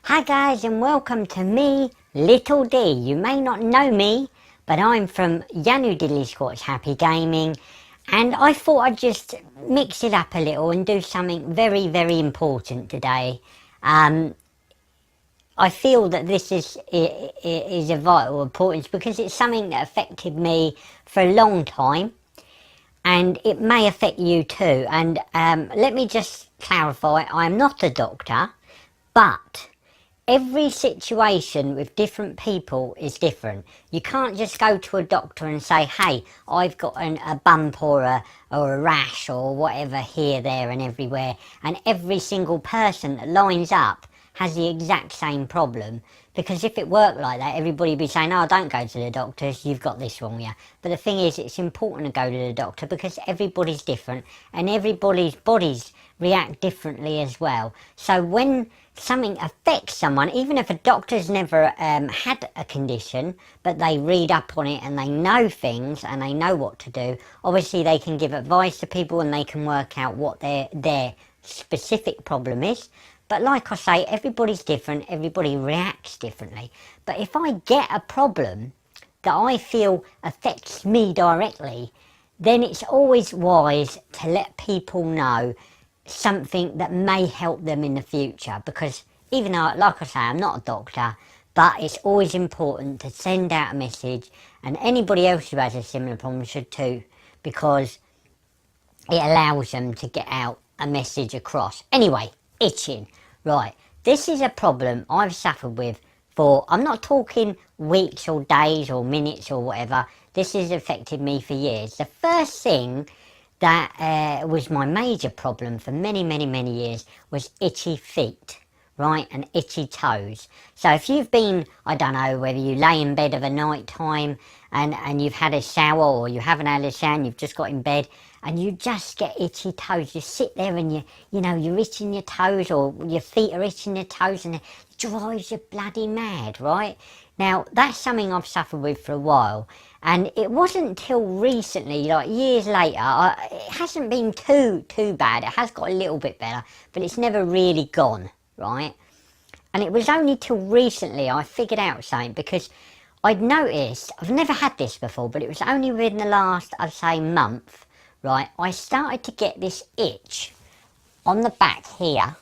Hi guys, and welcome to me, Little D. You may not know me, but I'm from DIDDLEESQUATS Happy Gaming, and I thought I'd just mix it up a little and do something very, very important today. I feel that this is of vital importance because it's something that affected me for a long time, and it may affect you too. And let me just clarify, I'm not a doctor, but every situation with different people is different. You can't just go to a doctor and say, hey, I've got a bump or a rash or whatever here, there and everywhere. And every single person that lines up has the exact same problem. Because if it worked like that, everybody would be saying, oh, don't go to the doctors, you've got this wrong, yeah. But the thing is, it's important to go to the doctor because everybody's different and everybody's bodies react differently as well. So when something affects someone, even if a doctor's never had a condition, but they read up on it and they know things and they know what to do, obviously they can give advice to people and they can work out what their specific problem is. But like I say, everybody's different, everybody reacts differently. But if I get a problem that I feel affects me directly, then it's always wise to let people know something that may help them in the future. Because even though, like I say, I'm not a doctor, but it's always important to send out a message, and anybody else who has a similar problem should too, because it allows them to get out a message across. Anyway, itching. Right, this is a problem I've suffered with for, I'm not talking weeks or days or minutes or whatever. This has affected me for years. The first thing that was my major problem for many, many, many years was itchy feet, right, and itchy toes. So if you've been, I don't know, whether you lay in bed of a night time and you've had a shower, or you haven't had a shower and you've just got in bed and you just get itchy toes, you sit there and you're itching your toes, or your feet are itching your toes, and it drives you bloody mad, right? Now, that's something I've suffered with for a while, and it wasn't until recently, like years later, it hasn't been too bad. It has got a little bit better, but it's never really gone, right? And it was only till recently I figured out something, because I'd noticed, I've never had this before, but it was only within the last, I'd say, month, right? I started to get this itch on the back here,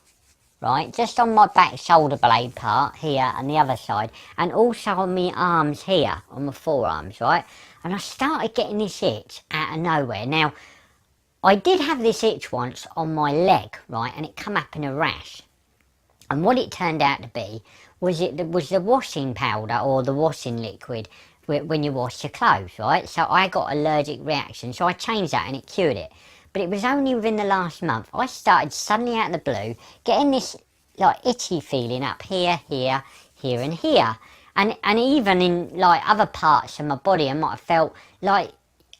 right, just on my back shoulder blade part here and the other side, and also on my arms here, on my forearms, right? And I started getting this itch out of nowhere. Now, I did have this itch once on my leg, right, and it come up in a rash. And what it turned out to be was the washing powder or the washing liquid when you wash your clothes, right? So I got allergic reaction, so I changed that and it cured it. But it was only within the last month I started suddenly out of the blue getting this like itchy feeling up here, here, here and here. And even in like other parts of my body I might have felt like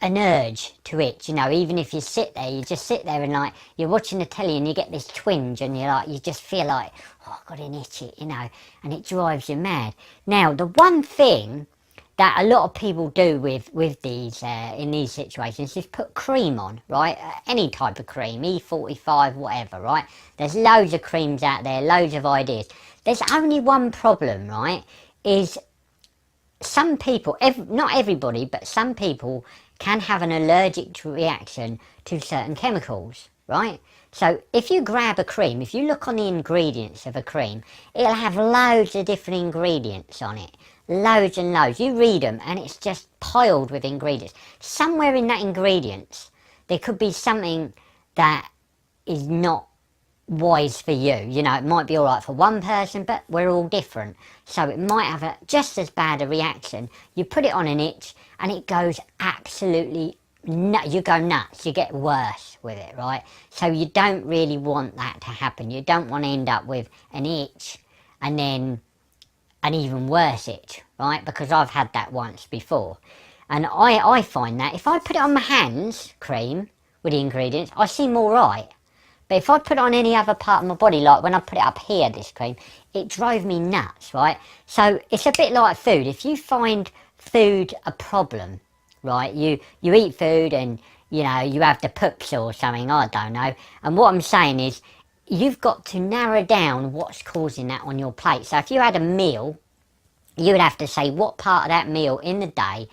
an urge to itch, you know, even if you sit there, you just sit there and like you're watching the telly and you get this twinge and you're like, you just feel like, oh, I've got an itch, you know, and it drives you mad. Now, the one thing that a lot of people do with these in these situations is put cream on, right? Any type of cream, E45, whatever, right? There's loads of creams out there, loads of ideas. There's only one problem, right? Is some people, not everybody, but some people can have an allergic reaction to certain chemicals, right? So if you grab a cream, if you look on the ingredients of a cream, it'll have loads of different ingredients on it. Loads and loads. You read them and it's just piled with ingredients. Somewhere in that ingredients there could be something that is not wise for you. You know, it might be alright for one person, but we're all different. So it might have just as bad a reaction. You put it on an itch and it goes absolutely nuts. You go nuts. You get worse with it, right? So you don't really want that to happen. You don't want to end up with an itch and then an even worse itch, right? Because I've had that once before. And I find that if I put it on my hands, cream, with the ingredients, I seem alright. But if I put it on any other part of my body, like when I put it up here, this cream, it drove me nuts, right? So it's a bit like food. If you find food a problem, right, you eat food and, you know, you have the poops or something, I don't know. And what I'm saying is, you've got to narrow down what's causing that on your plate. So if you had a meal, you would have to say what part of that meal in the day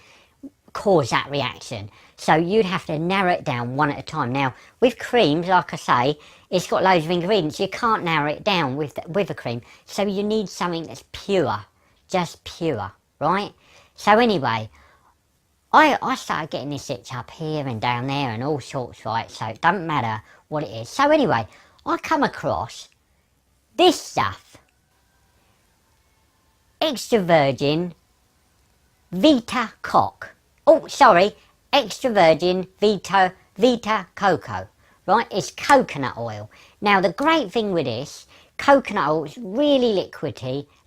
caused that reaction. So you'd have to narrow it down one at a time. Now, with creams, like I say, it's got loads of ingredients. You can't narrow it down with a cream. So you need something that's pure, just pure, right? So anyway, I started getting this itch up here and down there and all sorts, right? So it doesn't matter what it is. So anyway, I come across this stuff. Extra virgin Vita Cock. Oh, sorry, extra virgin Vita Coco. Right, it's coconut oil. Now, the great thing with this, coconut oil is really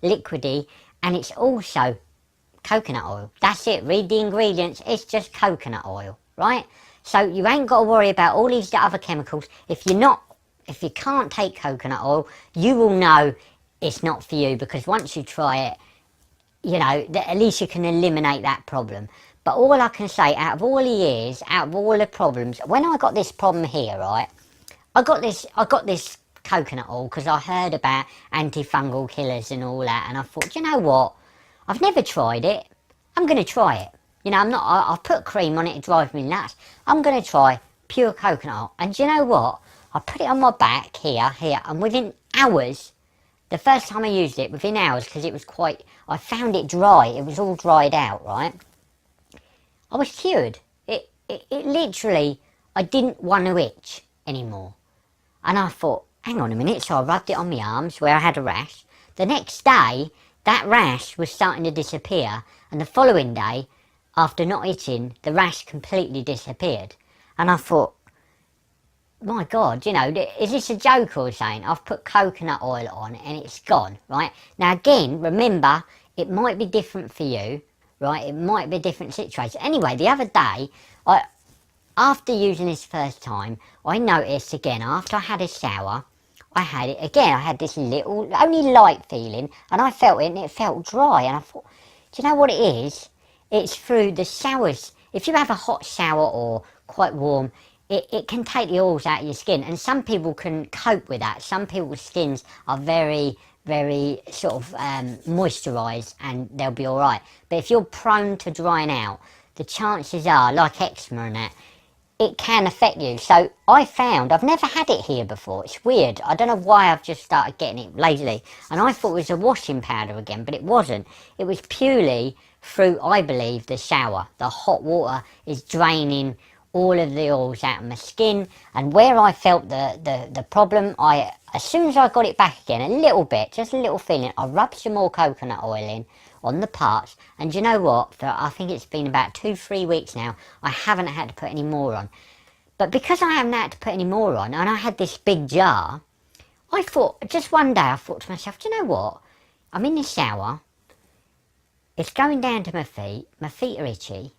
liquidy, and it's also coconut oil. That's it. Read the ingredients. It's just coconut oil, right? So you ain't got to worry about all these other chemicals. If you can't take coconut oil, you will know it's not for you, because once you try it, you know, at least you can eliminate that problem. But all I can say, out of all the years, out of all the problems, when I got this problem here, right, I got this coconut oil because I heard about antifungal killers and all that, and I thought, you know what, I've never tried it, I'm going to try it. You know, I've put cream on it, it drives me nuts. I'm going to try pure coconut oil. And do you know what, I put it on my back here, and within hours, the first time I used it, within hours, because it was quite, I found it dry, it was all dried out, right? I was cured. It literally, I didn't want to itch anymore. And I thought, hang on a minute, so I rubbed it on my arms where I had a rash. The next day, that rash was starting to disappear, and the following day, after not itching, the rash completely disappeared. And I thought, my God, you know, is this a joke or something? I've put coconut oil on and it's gone, right? Now again, remember, it might be different for you, right? It might be a different situation. Anyway, the other day, after using this first time, I noticed again, after I had a shower, I had this little, only light feeling, and I felt it and it felt dry, and I thought, do you know what it is? It's through the showers. If you have a hot shower or quite warm, it can take the oils out of your skin, and some people can cope with that. Some people's skins are very, very sort of moisturised and they'll be alright. But if you're prone to drying out, the chances are, like eczema and that, it can affect you. So I found, I've never had it here before, it's weird, I don't know why I've just started getting it lately, and I thought it was a washing powder again, but it wasn't. It was purely through, I believe, the shower. The hot water is draining all of the oils out of my skin, and where I felt the problem, as soon as I got it back again, a little bit, just a little feeling, I rubbed some more coconut oil in on the parts, and you know what, for I think it's been about 2-3 weeks now, I haven't had to put any more on. But because I haven't had to put any more on, and I had this big jar, I thought, just one day I thought to myself, do you know what, I'm in the shower, it's going down to my feet are itchy,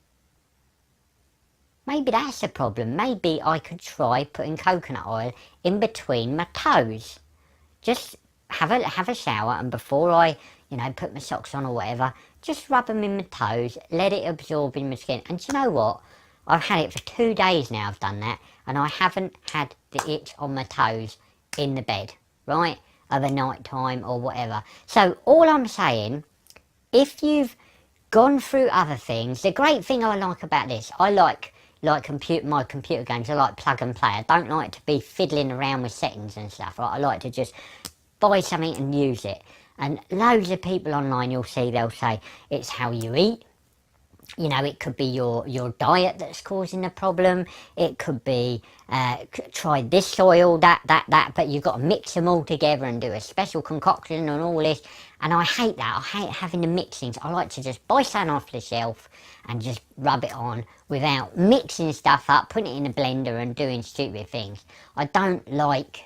maybe that's the problem. Maybe I could try putting coconut oil in between my toes. Just have a shower, and before I, you know, put my socks on or whatever, just rub them in my toes, let it absorb in my skin. And you know what? I've had it for 2 days now, I've done that, and I haven't had the itch on my toes in the bed, right? Of a night time or whatever. So all I'm saying, if you've gone through other things, the great thing I like about this, I like my computer games, I like plug and play. I don't like to be fiddling around with settings and stuff, right? I like to just buy something and use it. And loads of people online, you'll see, they'll say it's how you eat. You know, it could be your diet that's causing the problem. It could be try this oil, that, but you've got to mix them all together and do a special concoction and all this. And I hate that. I hate having the mixings. I like to just buy something off the shelf and just rub it on without mixing stuff up, putting it in a blender and doing stupid things. I don't like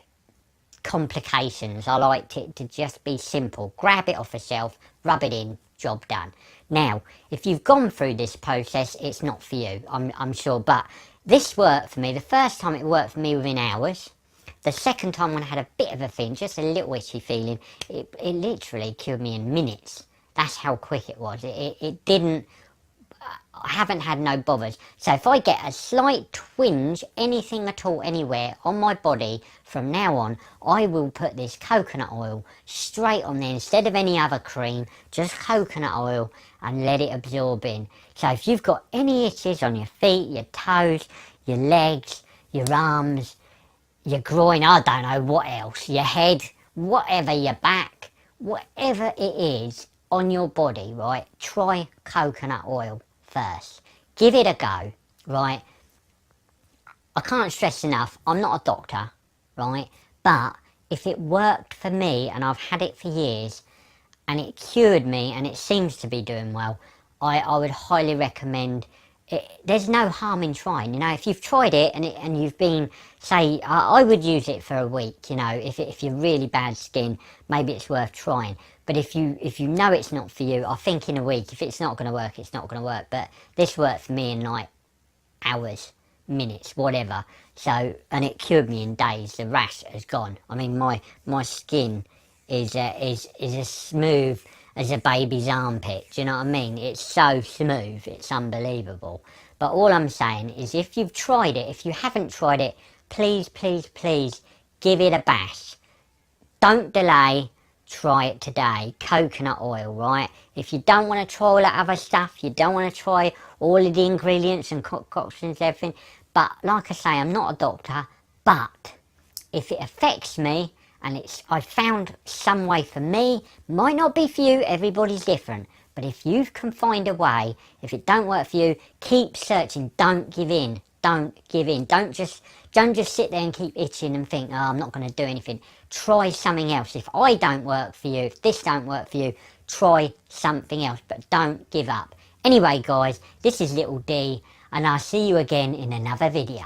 complications. I like it to just be simple. Grab it off the shelf, rub it in, job done. Now, if you've gone through this process, it's not for you, I'm sure, but this worked for me. The first time it worked for me within hours. The second time when I had a bit of a thing, just a little itchy feeling, it literally cured me in minutes. That's how quick it was. It didn't I haven't had no bothers. So if I get a slight twinge, anything at all, anywhere on my body, from now on, I will put this coconut oil straight on there instead of any other cream, just coconut oil, and let it absorb in. So if you've got any itches on your feet, your toes, your legs, your arms, your groin, I don't know what else, your head, whatever, your back, whatever it is on your body, right, try coconut oil first. Give it a go, right? I can't stress enough, I'm not a doctor, right? But if it worked for me, and I've had it for years, and it cured me, and it seems to be doing well, I would highly recommend it. There's no harm in trying, you know. If you've tried it and you've been, say, I would use it for a week, you know. If you're really bad skin, maybe it's worth trying. But if you know it's not for you, I think in a week, if it's not going to work, it's not going to work. But this worked for me in like hours, minutes, whatever. So, and it cured me in days. The rash has gone. I mean, my skin is as smooth as a baby's armpit. Do you know what I mean? It's so smooth, it's unbelievable. But all I'm saying is, if you've tried it, if you haven't tried it, please, please, please give it a bash. Don't delay. Try it today. Coconut oil, right? If you don't want to try all that other stuff, you don't want to try all of the ingredients and concoctions, everything. But like I say, I'm not a doctor. But if it affects me, and I found some way for me, might not be for you, everybody's different. But if you can find a way, if it don't work for you, keep searching. Don't give in. Don't give in. Don't just sit there and keep itching and think, oh, I'm not going to do anything. Try something else. If I don't work for you, if this don't work for you, try something else. But don't give up. Anyway, guys, this is Little D, and I'll see you again in another video.